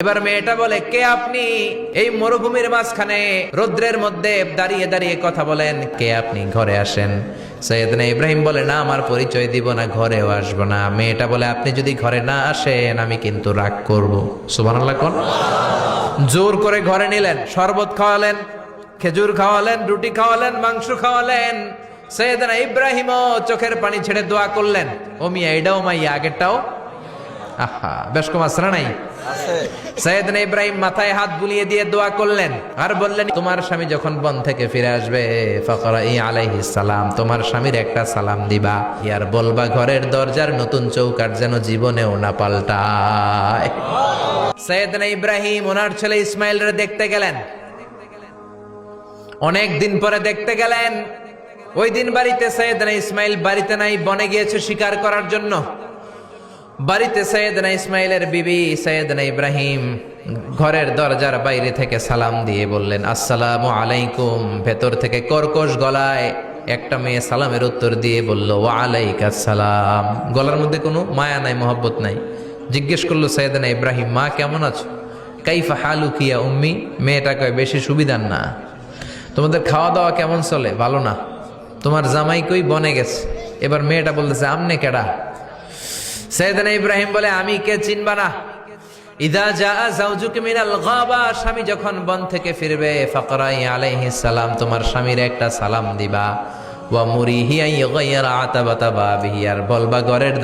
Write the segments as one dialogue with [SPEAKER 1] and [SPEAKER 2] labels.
[SPEAKER 1] এবার মেয়েটা বলে, কে আপনি? এই মরুভূমির মাঝখানে রৌদ্রের মধ্যে দাঁড়িয়ে দাঁড়িয়ে কথা বলেন, কে আপনি? ঘরে আসেন। সৈয়দনা ইব্রাহিম বলে, না, আমার পরিচয় দিব না, ঘরেও আসবো না। মেয়েটা বলে, আপনি যদি ঘরে না আসেন আমি কিন্তু রাগ করব। সুবহানাল্লাহ কোন। জোর করে ঘরে নিলেন, শরবত খাওয়ালেন, খেজুর খাওয়ালেন, রুটি খাওয়ালেন, মাংস খাওয়ালেন। সৈয়দনা ইব্রাহিমও চোখের পানি ছেড়ে দোয়া করলেন, ও মিয়া, এটাও মাইয়া, আগেরটাও। আহা, বেশ কম আসরা নাই। সৈয়দনা ইব্রাহিম মাথায় হাত বুলিয়ে দিয়ে দোয়া করলেন আর বললেন, তোমার স্বামী যখন বন থেকে ফিরে আসবে ফাকরাই আলাইহিস সালাম, তোমার স্বামীর একটা সালাম দিবা, আর বলবা ঘরের দরজার নতুন চৌকাঠ যেন জীবনেও না পাল্টায়। সৈয়দনা ইব্রাহিম ওনার ছেলে ইসমাইলরে দেখতে গেলেন। অনেক দিন পরে দেখতে গেলেন। ওই দিন বাড়িতে সৈয়দনা ইসমাইল বাড়িতে নাই, বনে গিয়েছে শিকার করার জন্য। বাড়িতে সৈয়দনা ইসমাইলের বিবি সৈয়দনা ইব্রাহিম ঘরের দরজার বাইরে থেকে সালাম দিয়ে বললেন, আসসালামু আলাইকুম। ভেতর থেকে কর্কশ গলায় একটা মেয়ে সালামের উত্তর দিয়ে বলল, ওয়া আলাইকাস সালাম। গলার মধ্যে কোনো মায়া নাই, মহব্বত নাই। জিজ্ঞেস করলো সৈয়দনা ইব্রাহিম, মা কেমন আছো? কাইফা হালুকি ইয়া উম্মি। মেয়েটা কয়, বেশি সুবিধার না। তোমাদের খাওয়া দাওয়া কেমন চলে? ভালো না। তোমার জামাই কই? বনে গেছে। এবার মেয়েটা বলতেছে, আমনে কেডা? সৈয়দনা ইব্রাহিম বলে, আমি কে চিনবা না? ইদা জা যাওজুকা মিনাল গাবা, স্বামী যখন বন থেকে ফিরবে ফাকরাই আলাইহিস সালাম, তোমার স্বামীর একটা সালাম দিবা। ওয়া মুরিহি আন ইগাইরা আতাবাতা বাবিহি, আর বলবা ঘরের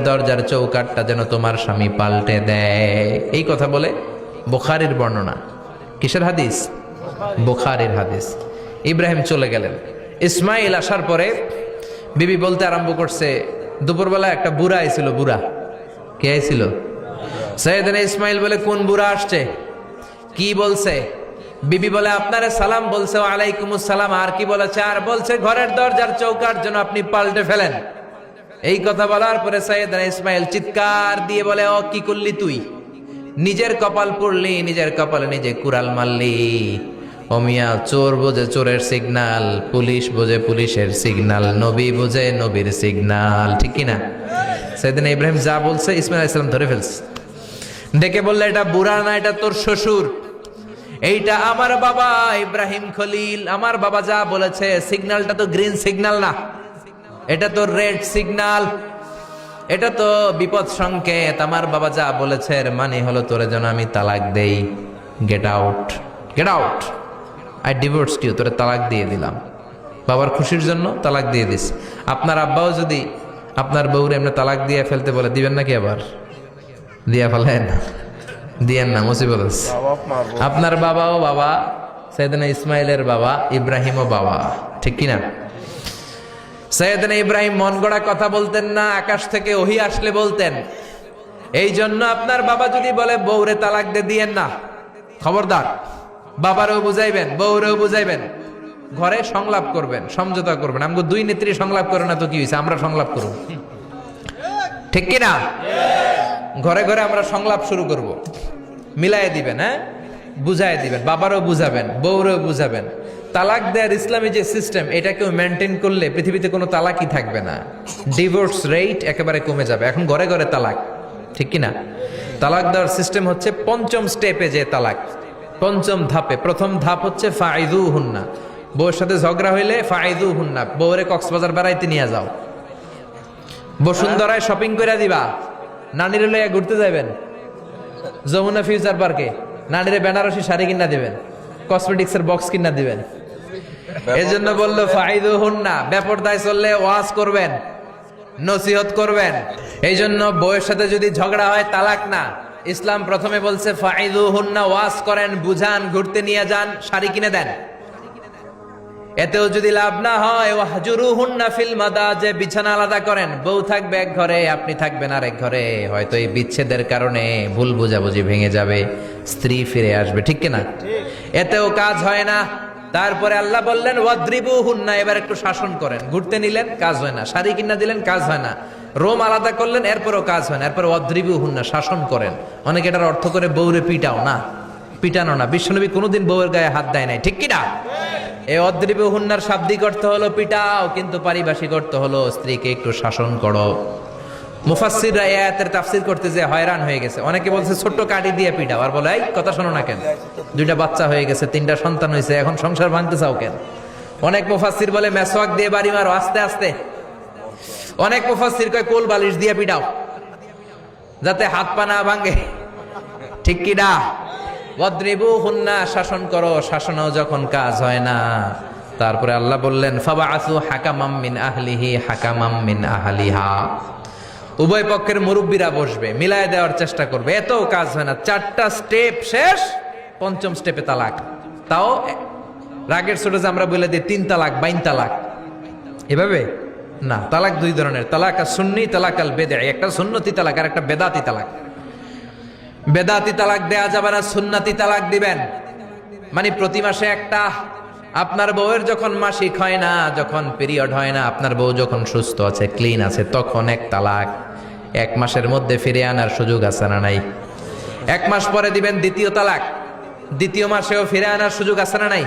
[SPEAKER 1] দরজার চৌকাঠটা যেন তোমার স্বামী পাল্টে দেয়। এই কথা বলে বুখারীর বর্ণনা। কিসের হাদিস? বুখারীর হাদিস। ইব্রাহিম চলে গেলেন। ইসমাইল আসার পরে বিবি বলতে আরম্ভ করছে, দুপুরবেলা একটা বুড়া আইছিল। বুড়া কে আইছিল? সৈয়দনা ইসমাইল বলে, কোন বুড়া আসছে? কি বলছে? বিবি বলে, আপনারে সালাম বলছে। ওয়া আলাইকুমুস সালাম। আর কি বলেছে? আর বলছে ঘরের দরজার চৌকাঠ যেন আপনি পাল্টে ফেলেন। এই কথা বলার পরে সৈয়দনা ইসমাইল চিৎকার দিয়ে বলে, ও কি করলি তুই? নিজের কপাল পুড়লি, নিজের কপালে নিজে কুড়াল মারলি। ও মিয়া, চোর বোঝে চোরের সিগনাল, পুলিশ বোঝে পুলিশের সিগনাল, নবী বোঝে নবীর সিগনাল, ঠিক কিনা? সেদিন ইব্রাহিম যা বলছে ইসমাইল আলাইহিস সালাম ধরে ফেলছে। ডেকে বললে, এটা বুড়া না, এটা তোর শ্বশুর, এইটা আমার বাবা ইব্রাহিম খলিল। আমার বাবা যা বলেছে, সিগন্যালটা তো গ্রিন সিগন্যাল না, এটা তো রেড সিগন্যাল, এটা তো বিপদ সংকেত। আমার বাবা যা বলেছে এর মানে হলো তোরে যেন আমি তালাক দেই। Get out, get out, I divorced you. তোরে তালাক দিয়ে দিলাম। বাবার খুশির জন্য তালাক দিয়ে দিস। আপনার আব্বাও যদি আপনার বউরে এমনি তালাক দিয়ে ফেলতে বলে, দিবেন নাকি? আবার দিয়া ফেলেন, দিয়েন না, মুসিবত আছে। আপনার বাবাও বাবা, সৈয়দনা ইসমাইলের বাবা, ইব্রাহিমও বাবা, ঠিক কিনা? সৈয়দনা ইব্রাহিম মন গড়া কথা বলতেন না, আকাশ থেকে ওহী আসলে বলতেন। এই জন্য আপনার বাবা যদি বলে বউরে তালাক দিয়েন না, খবরদার, বাবারেও বুঝাইবেন, বউরেও বুঝাইবেন, ঘরে সংলাপ করবেন, সমঝোতা করবেন। আমাকে দুই নেত্রী সংলাপ করে না তো কি হয়েছে, আমরা সংলাপ করব, ঠিক কিনা? ঘরে ঘরে আমরা সংলাপ শুরু করব, মিলাই দিবেন, হ্যাঁ, বুঝাই দিবেন, বাবারও বুঝাবেন, বউরেও বুঝাবেন। তালাক দেওয়ার ইসলামী যে সিস্টেম, এটাকেও মেনটেন করলে পৃথিবীতে কোনো তালাকই থাকবে না। ডিভোর্স রেট একেবারে কমে যাবে। এখন ঘরে ঘরে তালাক, ঠিক কিনা? তালাক দেওয়ার সিস্টেম হচ্ছে পঞ্চম স্টেপে যে তালাক, পঞ্চম ধাপে। প্রথম ধাপ হচ্ছে ফাইদুহুন্না, বউর সাথে ঝগড়া হইলে ফাইদুহুন্না, বউরে কক্সবাজার বেড়াইতে নিয়ে যাও, বসুন্ধরায় শপিং করে দিবা, নানিরে লইয়া ঘুরতে যাবেন, যমুনা ফিউচার পার্কে নানিরে বেনারসি শাড়ি কিনা দিবেন, কসমেটিক্সের বক্স কিনা দিবেন। এই জন্য বললো ফাইদুহুন্না, বেপরদায় চললে ওয়াজ করবেন, নসিহত করবেন। এই জন্য বউয়ের সাথে যদি ঝগড়া হয় তালাক না, ইসলাম প্রথমে বলছে ফাইদুহুন্না, ওয়াজ করেন, বুঝান, ঘুরতে নিয়ে যান, শাড়ি কিনে দেন। এতেও যদি লাভ না হয়, ওয়াহজুরুহুন্না ফিল মাদাজি, বিছানা আলাদা করেন, বউ থাকবে এক ঘরে, আপনি থাকবেন আরেক ঘরে। হয়তো এই বিচ্ছেদের কারণে ভুল বোঝাবুঝি ভেঙে যাবে, স্ত্রী ফিরে আসবে, ঠিক কিনা? এতেও কাজ হয় না। তারপরে আল্লাহ বললেন ওয়াদ্রিবুহুন্না, এবার একটু শাসন করেন। ঘুরতে নিলেন, কাজ হয় না, শাড়ি কিনা দিলেন, কাজ হয় না, রোম আলাদা করলেন, এরপরও কাজ হয় না, এরপর ওয়াদ্রিবুহুন্না, শাসন করেন। অনেকে এটার অর্থ করে বউরে পিটাও না, পিটানো না। বিশ্বনবী কোনোদিন বউয়ের গায়ে হাত দেয় নাই, ঠিক কিনা? এই অদ্রিবুহুন্নার শাব্দিক অর্থ হলো পিটাও, কিন্তু পারিভাষিক অর্থ হলো স্ত্রীকে একটু শাসন করো। মুফাসসিররা এই আয়াতের তাফসীর করতে যে হয়রান হয়ে গেছে। অনেকে বলছে ছোট্ট কাঠি দিয়ে পিটাও, আর বলে এই কথা শোনো না কেন, দুইটা বাচ্চা হয়ে গেছে, 3টা সন্তান হয়েছে, এখন সংসার ভাঙতে চাও কেন? অনেক মুফাসসির বলে মেসওয়াক দিয়ে বাড়ি মারো আস্তে আস্তে। অনেক মুফাসসির কয় কোল বালিশ দিয়ে পিটাও যাতে হাত পা না ভাঙে। ঠিক কি না? ওয়াদরিবুহুন্না, শাসন করো, শাসনও যখন কাজ হয় না, তারপরে আল্লাহ বললেন ফাবাআসু হাকামাম মিন আহলিহি হাকামাম মিন আহলিহা, উভয় পক্ষের মুরব্বীরা বসবে, মিলায় দেওয়ার চেষ্টা করবে, এতও কাজ হয় না। 4টা স্টেপ শেষ, 5ম স্টেপে তালাক। তাও রাগের ছোট যে আমরা বলে দিই 3 তালাক 22 তালাক, এভাবে না। তালাক 2 ধরনের, তালাক সুন্নি, তালাক আল বেদঈ। একটা সুন্নতি তালাক আর একটা বেদাতি তালাক। বেদাতি তালাক দেয়া যাবে না, সুন্নতি তালাক দিবেন। মানে প্রতি মাসে একটা, আপনার বউয়ের যখন মাসিক হয় না, যখন পিরিয়ড হয় না, আপনার বউ যখন সুস্থ আছে, ক্লিন আছে, তখন এক তালাক। 1 মাসের মধ্যে ফিরে আনার সুযোগ আছে না নাই? 1 মাস পরে দিবেন দ্বিতীয় তালাক, 2য় মাসেও ফিরে আনার সুযোগ আছে না নাই?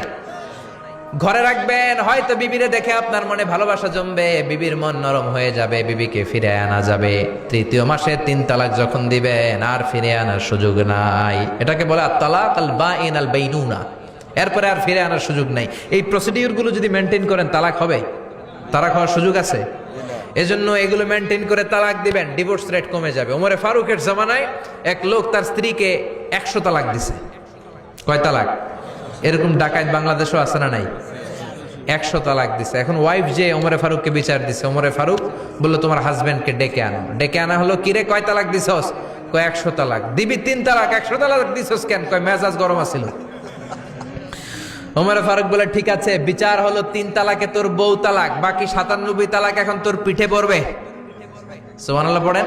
[SPEAKER 1] ঘরে রাখবেন, হয়তো বিবিরে দেখে আপনার মনে ভালোবাসা জমবে, বিবির মন নরম হয়ে যাবে, বিবিকে ফিরে আনা যাবে। 3য় মাসে 3 তালাক যখন দিবেন, আর ফিরে আনার সুযোগ নাই। এটাকে বলে আত-তালাক আল বাইন আল বাইনুনা। এরপরে আর ফিরে আনার সুযোগ নাই। এই প্রসিডিউর গুলো যদি মেনটেন করেন, তালাক হবে? তালাক হওয়ার সুযোগ আছে? এজন্য এগুলো মেনটেন করে তালাক দিবেন, ডিভোর্স রেট কমে যাবে। ওমরে ফারুকের জামানায় এক লোক তার স্ত্রীকে 100 তালাক দিছে। কয় তালাক? এরকম ডাকাত বাংলাদেশও আছে না নাই? 100 তালাক দিছে। এখন ওয়াইফ যে ওমরে ফারুককে বিচার দিছে, ওমরে ফারুক বললো তোমার হাজবেন্ডকে ডেকে আনো। ডেকে আনা হলো, কিরে কয় তালাক দিছস? কয় 100 তালাক। দিবি 3 তালাক, 100 তালাক দিছস কেন? কয় মেজাজ গরম আছিল। ওমরে ফারুক বলে ঠিক আছে, বিচার হলো 3 তালাকে তোর বউ তালাক, বাকি 97 তালাক এখন তোর পিঠে পড়বে। সুবহানাল্লাহ পড়েন।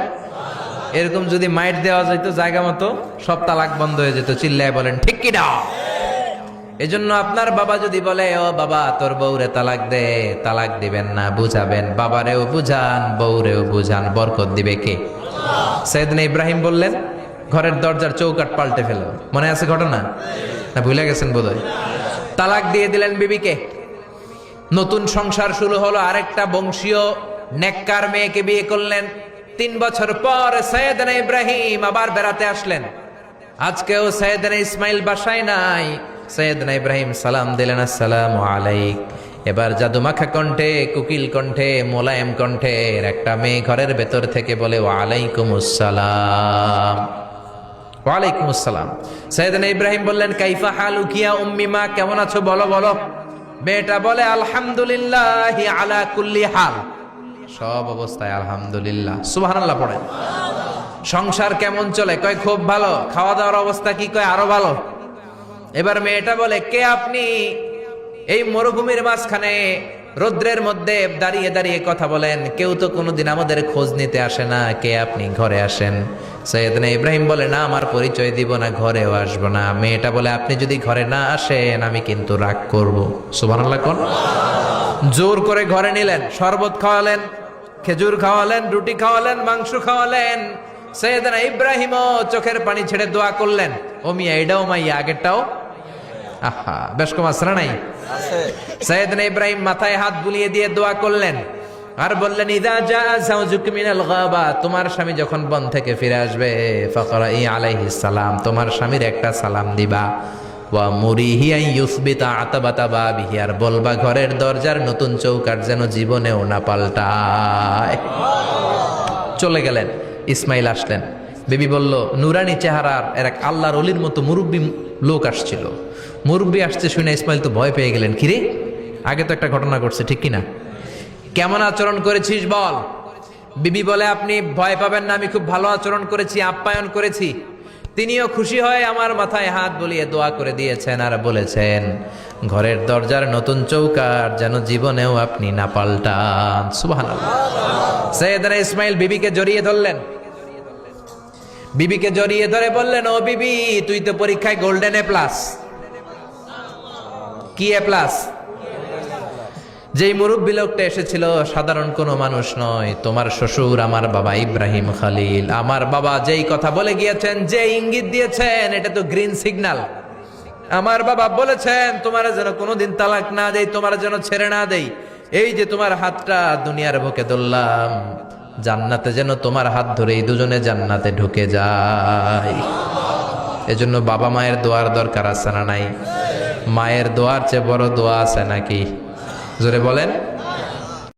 [SPEAKER 1] এরকম যদি মাইট দেওয়া যেত জায়গা মতো, সব তালাক বন্ধ হয়ে যেত। চিল্লায় বলেন ঠিক কি না? এজন্য আপনার বাবা যদি বলে ও বাবা তোর বউরে তালাক দে, তালাক দিবেন না, বুঝাবেন। বাবারেও বুঝান, বউরেও বুঝান, বরকত দিবে কে? সাইয়েদনা ইব্রাহিম বললেন ঘরের দরজার চৌকাঠ পাল্টে ফেলো। মনে আছে ঘটনা? না ভুলে গেছেন বোধহয়? তালাক দিয়ে দিলেন বিবিকে। নতুন সংসার শুরু হলো, আরেকটা বংশীয় নেককার মেয়েকে বিয়ে করলেন। 3 বছর পর সাইয়েদনা ইব্রাহিম আবার বেড়াতে আসলেন। আজকেও সাইয়েদনা ইসমাইল বাসায় নাই। সাইয়েদনা ইব্রাহিম সালাম দিলেন, আসসালামু আলাইক। এবার জাদুমাখা কণ্ঠে, কুকিল কণ্ঠে, মোলায়েম কণ্ঠের একটা মেয়ে ঘরের ভেতর থেকে বলে ওয়ালাইকুমুস সালাম। ওয়ালাইকুমুস সালাম। সাইয়েদনা ইব্রাহিম বললেন কাইফা হালুকি ইয়া উম্মি, মা কেমন আছো বলো বলো। মেয়েটা বলে আলহামদুলিল্লাহি আলা কুল্লি হাল, সব অবস্থায় আলহামদুলিল্লাহ। সুবহানাল্লাহ পড়েন। সংসার কেমন চলে? কয় খুব ভালো। খাওয়া দাওয়ার অবস্থা কি? কয় আরো ভালো। এবার মেয়েটা বলে কে আপনি? এই মরুভূমির মাঝখানে রৌদ্রের মধ্যে দাঁড়িয়ে দাঁড়িয়ে কথা বলেন, কেউ তো কোনোদিন আমাদের খোঁজ নিতে আসে না, কে আপনি? ঘরে আসেন। সাইয়েদনা ইব্রাহিম বলে না, আমার পরিচয় দিব না, ঘরেও আসবো না। মেয়েটা বলে আপনি যদি ঘরে না আসেন আমি কিন্তু রাগ করব। সুবহানাল্লাহ কোন। জোর করে ঘরে নিলেন, শরবত খাওয়ালেন, খেজুর খাওয়ালেন, রুটি খাওয়ালেন, মাংস খাওয়ালেন। সাইয়েদনা ইব্রাহিমও চোখের পানি ছেড়ে দোয়া করলেন, ও মিয়া এটাও মাইয়া আগেরটাও। আহা, বেশ কম আছে না নাই? সাইয়েদনা ইব্রাহিম মাথায় হাত বুলিয়ে দিয়ে দোয়া করলেন আর বললেন ইযা জাআ যাওজুক মিনাল গাবা, তোমার স্বামী যখন বন থেকে ফিরে আসবে, ফাকরাই আলাইহিস সালাম, তোমার স্বামীর একটা সালাম দিবা। ওয়া মুরিহি আন ইউসবিতা আতাবাতা বাবিহি, আর বলবা ঘরের দরজার নতুন চৌকাঠ যেন জীবনেও না পাল্টায়। চলে গেলেন। ইসমাইল আসলেন। বিবি বলল নুরানি চেহারার এক আল্লাহর ওলির মতো মুরব্বী লোক আসছিল। মুরব্বী আসছে শুনে ইসমাইল তো ভয় পেয়ে গেলেন। কিরে, আগে তো একটা ঘটনা ঘটছে, ঠিক কিনা? কেমন আচরণ করেছিস বল। বিবি বলে আপনি ভয় পাবেন না, আমি খুব ভালো আচরণ করেছি, আপ্যায়ন করেছি। তিনিও খুশি হয়ে আমার মাথায় হাত বুলিয়ে দোয়া করে দিয়েছেন আর বলেছেন ঘরের দরজার নতুন চৌকাঠ যেন জীবনেও আপনি না পাল্টান। সুবহানাল্লাহ। সাইয়েদনা ইসমাইল বিবিকে জড়িয়ে ধরলেন। বিবিকে জড়িয়ে ধরে বললেন ও বিবি, তুই তো পরীক্ষায় গোল্ডেন এ প্লাস। কি এ প্লাস? যেই মুরব্বী লোকটা এসেছিল সাধারণ কোনো মানুষ নয়, তোমার শ্বশুর আমার বাবা ইব্রাহিম খালিল। আমার বাবা যেই কথা বলে গিয়েছেন, যে ইঙ্গিত দিয়েছেন, এটা তো গ্রিন সিগন্যাল। আমার বাবা বলেছেন তোমার যেন কোনোদিন তালাক না দেই, তোমার যেন ছেড়ে না দেই। এই যে তোমার হাতটা দুনিয়ার বুকে ধরলাম, জান্নাতে যেন তোমার হাত ধরে এই দুজনে জান্নাতে ঢুকে যায়। এজন্য বাবা মায়ের দোয়ার দরকার আছে না নাই? মায়ের দোয়ার চেয়ে বড় দোয়া আছে নাকি? জোরে বলেন।